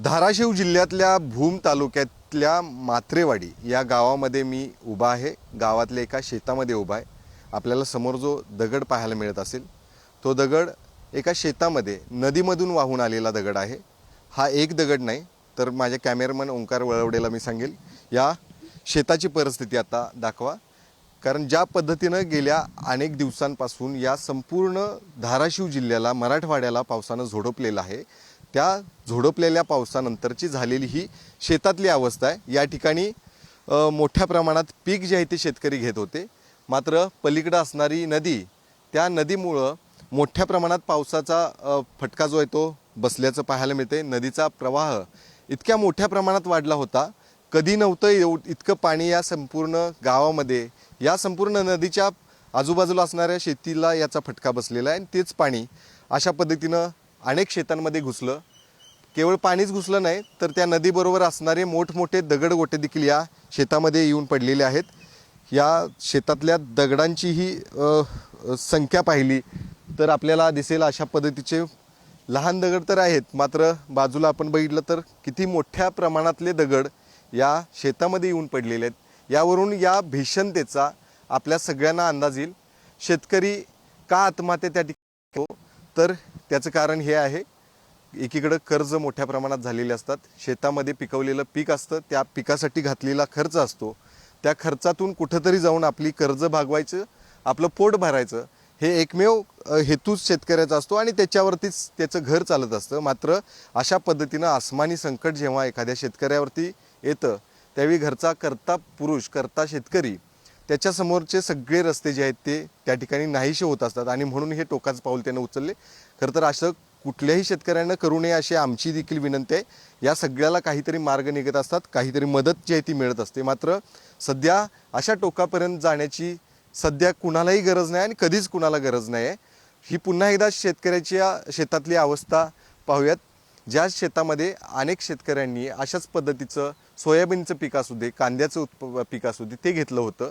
धाराशिव जिल्ह्यातल्या भूम तालुक्यातल्या मात्रेवाडी या गावामध्ये मी उभा आहे। गावातल्या एका शेतामध्ये उभा आहे। आपल्याला समोर जो दगड पाहायला मिळत असेल तो दगड एका शेतामध्ये नदीमधून वाहून आलेला दगड आहे। हा एक दगड नाही तर माझ्या कॅमेरामन ओंकार वळवडेला मी सांगेल या शेताची परिस्थिती आता दाखवा, कारण ज्या पद्धतीने गेल्या अनेक दिवसांपासून या संपूर्ण धाराशिव जिल्ह्याला मराठवाड्याला पावसाने झोडपलेला आहे, त्या झोडपलेल्या पावसानंतरची झालेली ही शेतातली अवस्था आहे। या ठिकाणी मोठ्या प्रमाणात पीक जे आहे ते शेतकरी घेत होते, मात्र पलीकडे असणारी नदी, त्या नदीमुळे मोठ्या प्रमाणात पावसाचा फटका जो आहे तो बसल्याचं पाहायला मिळते। नदीचा प्रवाह इतक्या मोठ्या प्रमाणात वाढला होता, कधी नव्हतं इतकं पाणी या संपूर्ण गावामध्ये, या संपूर्ण नदीच्या आजूबाजूला असणाऱ्या शेतीला याचा फटका बसलेला आहे। आणि तेच पाणी अशा पद्धतीनं अनेक शेतांमध्ये घुसलं। केवळ पाणीच घुसलं नाही तर त्या नदीबरोबर असणारे मोठमोठे दगडगोटे देखील या शेतामध्ये येऊन पडलेले आहेत। या शेतातल्या दगडांची ही संख्या पाहिली तर आपल्याला दिसेल अशा पद्धतीचे लहान दगड तर आहेत, मात्र बाजूला आपण बघितलं तर किती मोठ्या प्रमाणातले दगड या शेतामध्ये येऊन पडलेले आहेत। यावरून या भीषणतेचा आपल्या सगळ्यांना अंदाज येईल। शेतकरी का आत्महत्या त्या ठिकाणी होतो, तर त्याचं कारण हे आहे, एकीकडे कर्ज मोठ्या प्रमाणात झालेले असतात, शेतामध्ये पिकवलेलं पीक असतं, त्या पिकासाठी घातलेला खर्च असतो, त्या खर्चातून कुठंतरी जाऊन आपली कर्ज भागवायचं, आपलं पोट भरायचं, हे एकमेव हेतूच शेतकऱ्याचा असतो आणि त्याच्यावरतीच त्याचं घर चालत असतं। मात्र अशा पद्धतीनं आसमानी संकट जेव्हा एखाद्या शेतकऱ्यावरती येतं त्यावेळी घरचा करता पुरुष, करता शेतकरी, त्याच्यासमोरचे सगळे रस्ते जे आहेत ते त्या ठिकाणी नाहीसे होत असतात आणि म्हणून हे टोकाचं पाऊल त्यानं उचलले। खरं तर असं कुठल्याही शेतकऱ्यांना करू नये अशी आमची देखील विनंती आहे। या सगळ्याला काहीतरी मार्ग निघत असतात, काहीतरी मदत जी आहे ती मिळत असते, मात्र सध्या अशा टोकापर्यंत जाण्याची सध्या कुणालाही गरज नाही आणि कधीच कुणाला गरज नाही आहे। ही पुन्हा एकदा शेतकऱ्याच्या शेतातली अवस्था पाहूयात, ज्या शेतामध्ये अनेक शेतकऱ्यांनी अशाच पद्धतीचं सोयाबीनचं पीक असू दे, कांद्याचं पीक असू दे, ते घेतलं होतं,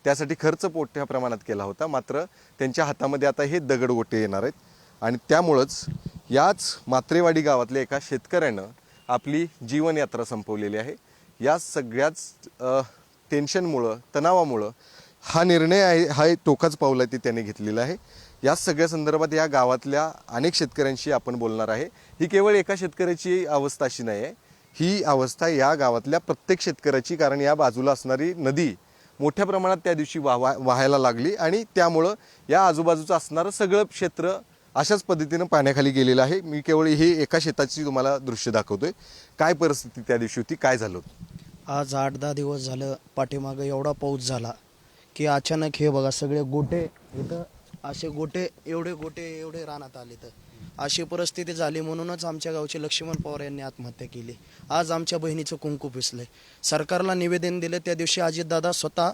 त्यासाठी खर्च मोठ्या प्रमाणात केला होता, मात्र त्यांच्या हातामध्ये आता हे दगडगोटे येणार आहेत। आणि त्यामुळंच याच मात्रेवाडी गावातल्या एका शेतकऱ्यानं आपली जीवनयात्रा संपवलेली आहे। या सगळ्याच टेन्शनमुळं, तणावामुळं हा निर्णय आहे, हा टोकाचं पाऊल आहे ते त्याने घेतलेलं आहे। या सगळ्या संदर्भात या गावातल्या अनेक शेतकऱ्यांशी आपण बोलणार आहे। ही केवळ एका शेतकऱ्याची अवस्था अशी नाही आहे, ही अवस्था या गावातल्या प्रत्येक शेतकऱ्याची, कारण या बाजूला असणारी नदी मोठ्या प्रमाणात त्या दिवशी वाहायला लागली आणि त्यामुळं या आजूबाजूचं असणारं सगळं क्षेत्र अशाच पद्धतीनं पाण्याखाली गेलेलं आहे। मी केवळ हे एका शेताची तुम्हाला दृश्य दाखवतोय। काय परिस्थिती त्या दिवशी होती, काय झालं होतं? आज 8-10 दिवस झालं पाठीमागं एवढा पाऊस झाला की अचानक हे बघा सगळे गोटे इथं, असे गोटे एवढे रानात आले, तर अशी परिस्थिती झाली। म्हणूनच आमच्या गावचे लक्ष्मण पवार यांनी आत्महत्या केली। आज आमच्या बहिणीचं कुंकू पिसलंय। सरकारला निवेदन दिलं त्या दिवशी अजितदादा स्वतः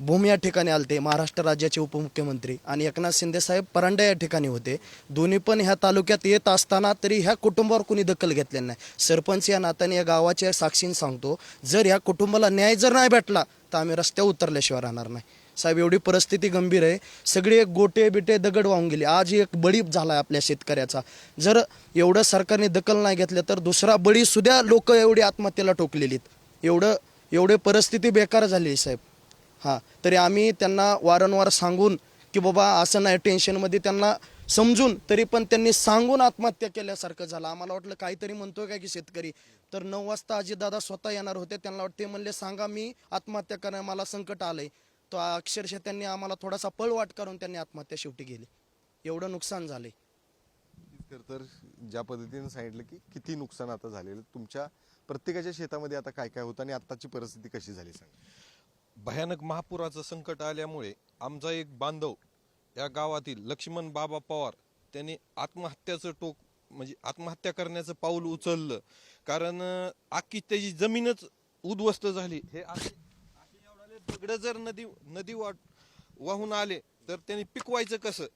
भूम या ठिकाणी आलते, महाराष्ट्र राज्याचे उपमुख्यमंत्री, आणि एकनाथ शिंदे साहेब परांडा या ठिकाणी होते। दोन्ही पण ह्या तालुक्यात येत असताना तरी ह्या कुटुंबावर कोणी दखल घेतलेली नाही। सरपंच या नात्याने या गावाच्या साक्षीने सांगतो, जर ह्या कुटुंबाला न्याय जर नाही भेटला तर आम्ही रस्त्यावर उतरल्याशिवाय राहणार नाही। साहेब, एवढी परिस्थिती गंभीर आहे। सगळे गोटे बिटे दगड वाहून गेले। आज एक बळी झाला आपल्या शेतकऱ्याचा। जर एवढं सरकारने दखल नाही घेतलं तर दुसरा बळी सुद्धा लोक एवढी आत्महत्येला टोकलेलीत। एवढे परिस्थिती बेकार झाली साहेब। हां, तरी आम्ही त्यांना वारंवार सांगून की बाबा असं नाही, टेन्शनमध्ये त्यांना समजून, तरी पण त्यांनी सांगून आत्महत्या केल्यासारखं झालं। आम्हाला वाटलं काहीतरी म्हणतोय काय की शेतकरी, तर 9 वाजता अजितदादा स्वतः येणार होते। त्यांना वाटते म्हणले सांगा मी आत्महत्या करणार, मला संकट आलंय, तो अक्षरशः त्यांनी आम्हाला थोडासा पळवाट करून त्यांनी आत्महत्या शेवटी केली। एवढं नुकसान झाले। तर ज्या पद्धतीने सांगितलं की किती नुकसान आता झालेलं, तुमच्या प्रत्येकाच्या शेतामध्ये आता काय काय होतं आणि आताची परिस्थिती कशी झाली सांगा? भयानक महापुराचं संकट आल्यामुळे आमचा एक बांधव या गावातील लक्ष्मण बाबा पवार त्यांनी आत्महत्याचं म्हणजे आत्महत्या करण्याचं पाऊल उचललं, कारण अख्खी त्याची जमीनच उद्ध्वस्त झाली। हे असे एवढे दगड जर नदी वाहून आले तर त्यांनी पिकवायचं कसं,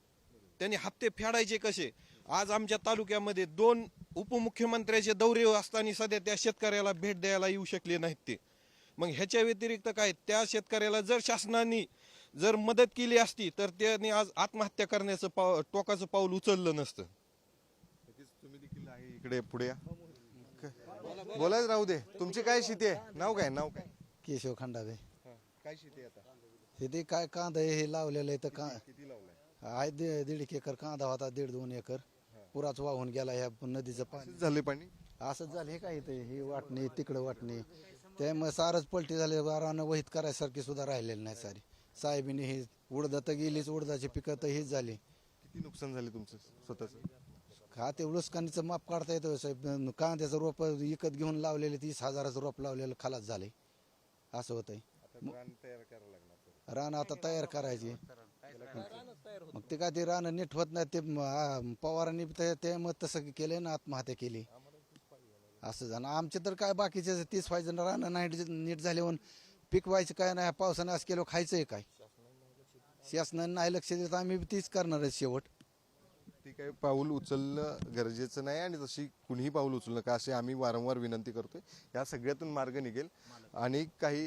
त्यांनी हप्ते फेडायचे कसे? आज आमच्या तालुक्यामध्ये 2 उपमुख्यमंत्र्याचे दौरे असताना सध्या त्या शेतकऱ्याला भेट द्यायला येऊ शकले नाहीत ते। मग ह्याच्या व्यतिरिक्त काय, त्या शेतकऱ्याला जर शासनाने जर मदत केली असती तर त्यांनी आज आत्महत्या करण्याचं टोकाचं पाऊल उचललं नसतं। तुम्ही देखील आहे इकडे पुढे या। बोलायच राहू दे. तुमची काय शेती आहे? नाव काय? केशव खंडावे. काय शेती आहे आता? हे काय कांदा हे लावलेलं आहे तर किती लावलाय? आहे 1.5 एकर कांदा होता, 1.5-2 एकर पुराच वाहून गेला ह्या नदीचं पाणी. झाले पाणी? असंच झालं. हे काय इथं हे वाटणे तिकडं वाटणे त्यामुळे सारच पलटी झाले. रानं वहीत करायसारखी सुद्धा राहिलेली नाही सारी. साहेबीने हे उडदा तर गेलीच, उडदाची पिकं तर हीच झाली. किती नुकसान झाले तुमचं स्वतःच? का ते उलसकानीचं माप काढता येतं साहेब. कांद्याचं रोप विकत घेऊन लावलेले 30,000चं रोप लावलेलं खालाच झालंय. असं होतंय. तयार करावं लागणार. रान आता तयार करायची. मग ते काय ते रान नीट होत नाही. ते पवारांनी ते मग तसं केलंय ना, आत्महत्या केली असं झालं. आमचे तर काय बाकीचे 30 व्हायचं रान नाही नीट झाले म्हणून पीक व्हायचं काय नाही. पावसानं असं केलं खायचंय काय? शासनाने नाही लक्ष देत. आम्ही तीच करणार आहे शेवट. ती काही पाऊल उचलणं गरजेचं नाही आणि तशी कुणीही पाऊल उचलू नका असे आम्ही वारंवार विनंती करतोय. या सगळ्यातून मार्ग निघेल. आणि काही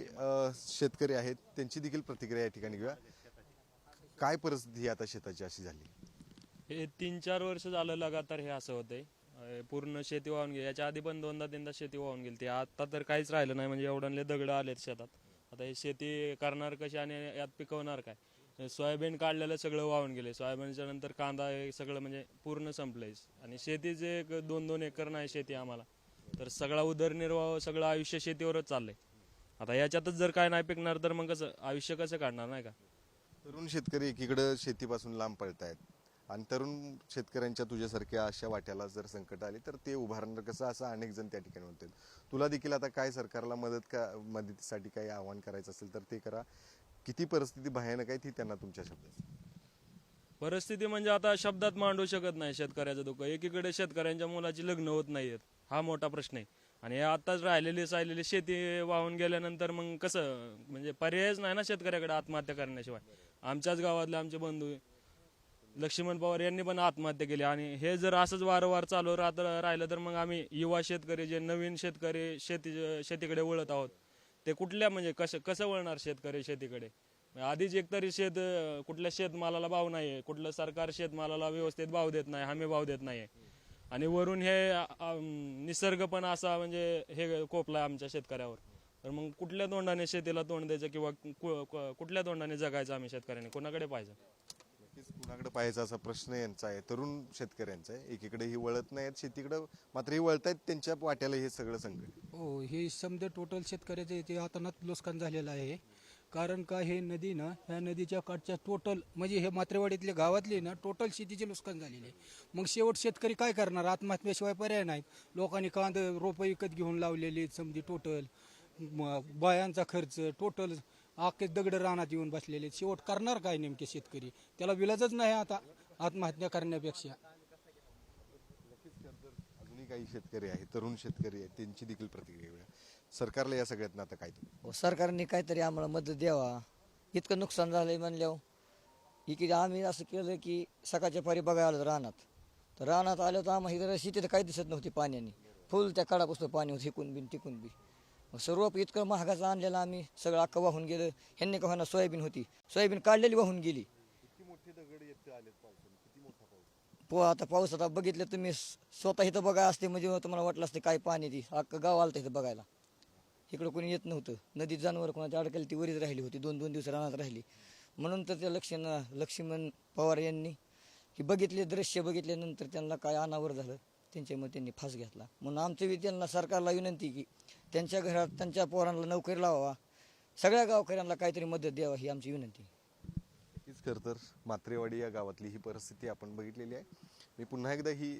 शेतकरी आहेत त्यांची देखील प्रतिक्रिया या ठिकाणी घेऊया. काय परिस्थिती आता शेताची अशी झाली? हे 3-4 वर्ष झालं लगातार हे असं होतंय. पूर्ण शेती वाहून गेली. याच्या आधी पण 2दा-3दा शेती वाहून गेली. आता तर काहीच राहिलं नाही. म्हणजे एवढ्याले दगड आलेत शेतात. आता हे शेती करणार कशी आणि यात पिकवणार काय? सोयाबीन काढलेलं सगळं वाहून गेले. सोयाबीनच्या नंतर कांदा हे सगळं म्हणजे पूर्ण संपलंय. आणि शेतीचे 1-2 एकर नाही शेती आम्हाला, तर सगळा उदरनिर्वाह सगळं आयुष्य शेतीवरच चाललंय. आता याच्यातच जर काय नाही पिकणार तर मग कसं आयुष्य कसं काढणार, नाही का? तरुण शेतकरी एकीकडे शेतीपासून लांब पळतायत आणि तरुण शेतकऱ्यांच्या तुझ्यासारख्या अशा वाट्याला जर संकट आली तर ते उभारणार कसं, असं अनेक जण त्या ठिकाणी म्हणतात. तुला देखील आता काय सरकारला मदतीसाठी काही आवाहन करायचं असेल तर ते करा. किती परिस्थिती भयानक आहे ती त्यांना तुमच्या शब्दात? परिस्थिती म्हणजे आता शब्दात मांडू शकत नाही शेतकऱ्याचं दुःख. एकीकडे शेतकऱ्यांच्या मुलाची लग्न होत नाहीयेत, हा मोठा प्रश्न आहे. आणि आताच राहिलेली शेती वाहून गेल्यानंतर मग कसं, म्हणजे पर्यायच नाही ना शेतकऱ्याकडे आत्महत्या करण्याशिवाय. आमच्याच गावातले आमचे बंधू लक्ष्मण पवार यांनी पण आत्महत्या केली. आणि हे जर असंच वारंवार चालू राहिलं तर मग आम्ही युवा शेतकरी, जे नवीन शेतकरी शेतीकडे वळत आहोत, ते कुठल्या म्हणजे कसं वळणार शेतकरी शेतीकडे? आधीच एकतरी कुठल्या शेतमालाला भाव नाहीये, कुठलं सरकार शेतमालाला व्यवस्थित भाव देत नाही, हमी भाव देत नाहीये. आणि वरून हे निसर्ग पण असा म्हणजे हे कोपलाय आमच्या शेतकऱ्यावर. तर मग कुठल्या तोंडाने शेतीला तोंड द्यायचं किंवा कुठल्या तोंडाने जगायचं आम्ही शेतकऱ्यांनी? कोणाकडे पाहिजे? नक्कीच कुणाकडे पाहायचा असा प्रश्न यांचा आहे, तरुण शेतकऱ्यांचा आहे. एकीकडे ही वळत नाहीत शेतीकडे, मात्र ही वळतायत त्यांच्या वाट्याला हे सगळं संकट. हो, हे समजा टोटल शेतकऱ्याचे इथे हातानात नुकसान झालेलं आहे. कारण का हे नदी ना, ह्या नदीच्या काठच्या टोटल म्हणजे हे मात्रेवाडीतल्या गावातले ना टोटल शेतीचे नुकसान झालेले आहे. मग शेवट शेतकरी काय करणार? आत्महत्येशिवाय पर्याय नाहीत. लोकांनी रोपं विकत घेऊन लावलेली समजी टोटल बायांचा खर्च टोटल आखे दगड रानात येऊन बसलेले. शेवट करणार काय नेमके शेतकरी? त्याला विलाजच नाही आता आत्महत्या करण्यापेक्षा. अजूनही काही शेतकरी आहेत, तरुण शेतकरी आहेत, त्यांची देखील प्रतिक्रिया घेऊया. सरकारला या सगळ्यात आता काय? सरकारने काहीतरी आम्हाला मदत द्यावा. इतकं नुकसान झालंय म्हणल्यावर इकडे आम्ही असं केलं की सकाळच्या पारी बघायला आलो रानात, तर रानात आलं तर आम्हाला इकडे शेतीत काही दिसत नव्हती पाण्याने. फुल त्या काळापासून पाणी होतं, हिकून बी टिकून बी. मग सर्व इतकं महागाचं आणलेलं आम्ही सगळं अख्खं वाहून गेलं. ह्यांनी का होणार, सोयाबीन होती, सोयाबीन काढलेली वाहून गेली. आता पाऊस आता बघितलं तुम्ही स्वतः इथं बघा असते म्हणजे तुम्हाला वाटलं असतं काय पाणी ती अख्खं गाव आलं इथं बघायला. इकडं कोणी येत नव्हतं. नदीत जनावर कोणाची अडकली ती वरीच राहिली होती, 2-2 दिवस रानात राहिली. म्हणून तर त्या लक्ष्मण पवार यांनी की बघितले दृश्य बघितल्यानंतर त्यांना काय अनावर झालं, त्यांच्यामुळे त्यांनी फास घेतला. म्हणून आमची त्यांना सरकारला विनंती की त्यांच्या घरात त्यांच्या पोरांना नोकरी लावावा, सगळ्या गावकऱ्यांना काहीतरी मदत द्यावा ही आमची विनंती. नक्कीच खरं तर मात्रेवाडी या गावातली ही परिस्थिती आपण बघितलेली आहे. मी पुन्हा एकदा ही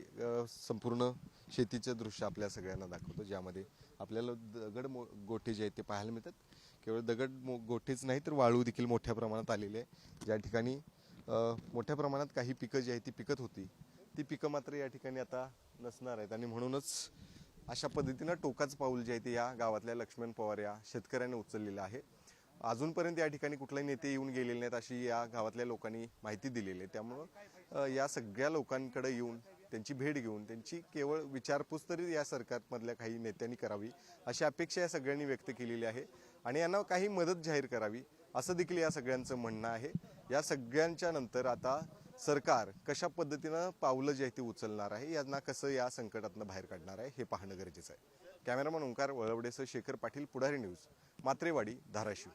संपूर्ण शेतीचं दृश्य आपल्या सगळ्यांना दाखवतो, ज्यामध्ये आपल्याला दगड गोटे जे आहेत ते पाहायला मिळतात. केवळ दगड गोटेच नाही तर वाळू देखील मोठ्या प्रमाणात आलेली आहे. ज्या ठिकाणी मोठ्या प्रमाणात काही पिकं जी आहेत ती पिकत होती, ती पिकं मात्र या ठिकाणी आता नसणार आहेत. आणि म्हणूनच अशा पद्धतीनं टोकाचं पाऊल जे आहे ते या गावातल्या लक्ष्मण पवार या शेतकऱ्याने उचललेलं आहे. अजूनपर्यंत या ठिकाणी कुठलाही नेते येऊन गेलेले नाहीत अशी या गावातल्या लोकांनी माहिती दिलेली आहे. त्यामुळं या सगळ्या लोकांकडे येऊन त्यांची भेट घेऊन त्यांची केवळ विचारपूस तरी या सरकारमधल्या काही नेत्यांनी करावी अशी अपेक्षा या सगळ्यांनी व्यक्त केलेली आहे. आणि यांना काही मदत जाहीर करावी असं देखील या सगळ्यांचं म्हणणं आहे. या सगळ्यांच्या नंतर आता सरकार कशा पद्धतीनं पावलं जी आहे ती उचलणार आहे, यांना कसं या संकटातनं बाहेर काढणार आहे हे पाहणं गरजेचं आहे. कॅमेरामन ओंकार वळवडेसह शेखर पाटील, पुढारी न्यूज, मात्रेवाडी, धाराशिव.